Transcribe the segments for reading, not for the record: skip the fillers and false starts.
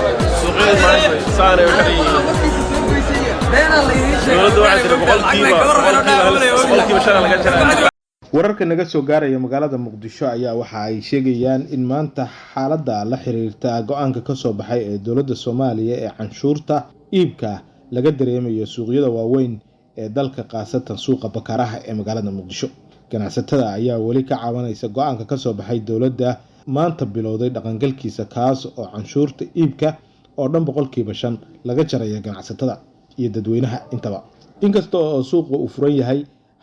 suuqyada maanta saanay u xiran yihiin dowladda waxay tiri boqolkiiba 5 laga jaraa. wararka naga soo gaaraya magaalada Muqdisho ayaa waxa ay sheegayaan in maanta xaaladda la xiriirta go'aanka ka soo baxay ee dowladda Soomaaliya ee canshuurta iibka laga dareemayo suuqyada waaweyn ee dalka qaasatan suuqa Bakaaraha ee magaalada Muqdisho. ganacsatada ayaa wali ka caawinaysa go'aanka ka soo baxay dowladda maanta bilowday dhaqangalkiisa kaas oo canshuurta iibka oo dhan 5% laga jaraya ganacsatada iyo dadweynaha intaba. inkasta oo suuqu uu furan yahay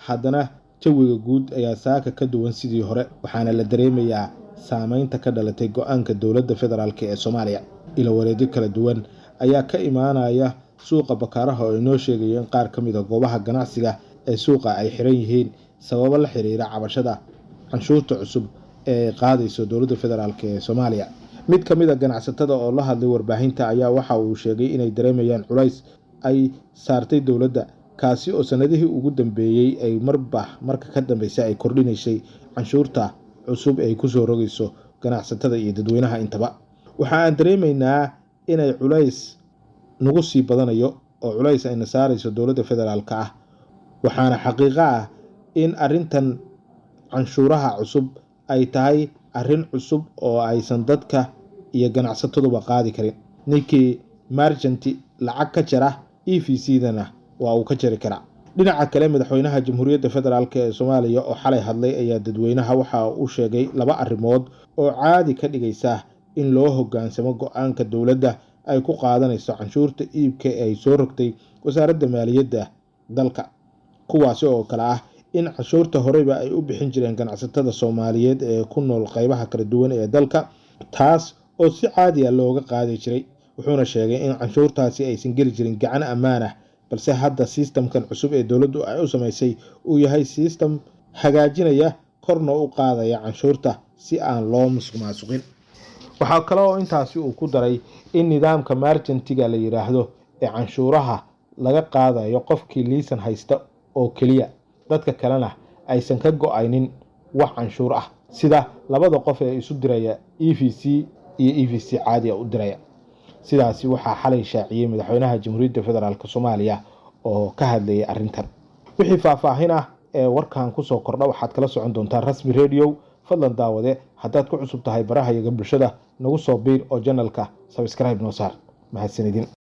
haddana jawiga guud ayaa saaka ka duwan sidii hore waxaana la dareemayaa saameynta ka dhalatay go'aanka dowladda federaalka ee Soomaaliya. ila wareedyo kala duwan ayaa ka imaanaya suuqa Bakaaraha oo inoo sheegayeen qaar ka mid ah goobaha ganacsiga ee suuqa ay xiran yihiin sababo la xiriira cabashada canshuurta cusub ee qaadayso dowladda federaalka ee Soomaaliya. mid ka mid ah ganacsatada oo la hadlay warbaahinta ayaa waxa uu sheegay inay dareemayaan culays ay saartay dowladda kaasi oo sanadihii ugu dambeeyay ay marka ka dambeysay ay kordhinaysay canshuurta cusub ee ku soo rogayso ganacsatada iyo dadweynaha intaba. waxa aan dareemaynaa inay culays nagu sii badanayo oo culays ay saarayso dowladda federaalka ah. waxaana xaqiiqo ah in arintan canshuuraha cusub ay tahay arin cusub oo aysan dadka iyo ganacsataduba qaadi karin. ninkii marjanti lacag ka jara EVC-dana waa uu ka jari karaa. dhinaca kale madaxweynaha Jamhuuriyadda Federaalka ee Soomaaliya oo xalay hadlay ayaa dadweynaha waxa uu sheegay 2 arrimood oo caadi ka dhigaysa in loo hoggaansamo go'aanka dowladda ay ku qaadanayso canshuurta iibka ee ay soo rogtay wasaaradda maaliyadda dalka. kuwaas oo kala ah in canshuurta horeyba ay u bixin jireen ganacsatada Soomaaliyeed ee ku nool qaybaha kala duwan ee dalka taas oo si caadi ah looga qaadi jiray. wuxuuna sheegay in canshuurtaasi aysan geli jirin gacan ammaan ah balse hadda systemkan cusub ee dowladdu ay u samaysay uu yahay system hagaajinaya korna u qaadaya canshuurta si aan loo musuqmaasuqin. waxa kale oo intaasi uu ku daray in nidaamka marjantiga la yiraahdo ee canshuuraha laga qaadayo qofkii liisan haysta oo kaliya dadka kalena aysan ka go'aynin wax canshuur ah sida labada qof ee isu diraya EVC iyo EVC caadi ah u diraya. sidaasi waxaa xalay shaaciyay madaxweynaha Jamhuuriyadda Federaalka Soomaaliya oo ka hadlayay arintan. wixii faahfaahin ah ee warkan ku soo kordha waxaad kala socon doontaa Rasmi Radio. fadlan daawade haddaad ku cusub tahay baraha iyaga bulshada nagu soo biir oo channelka subscribe noo saar. mahadsanidin.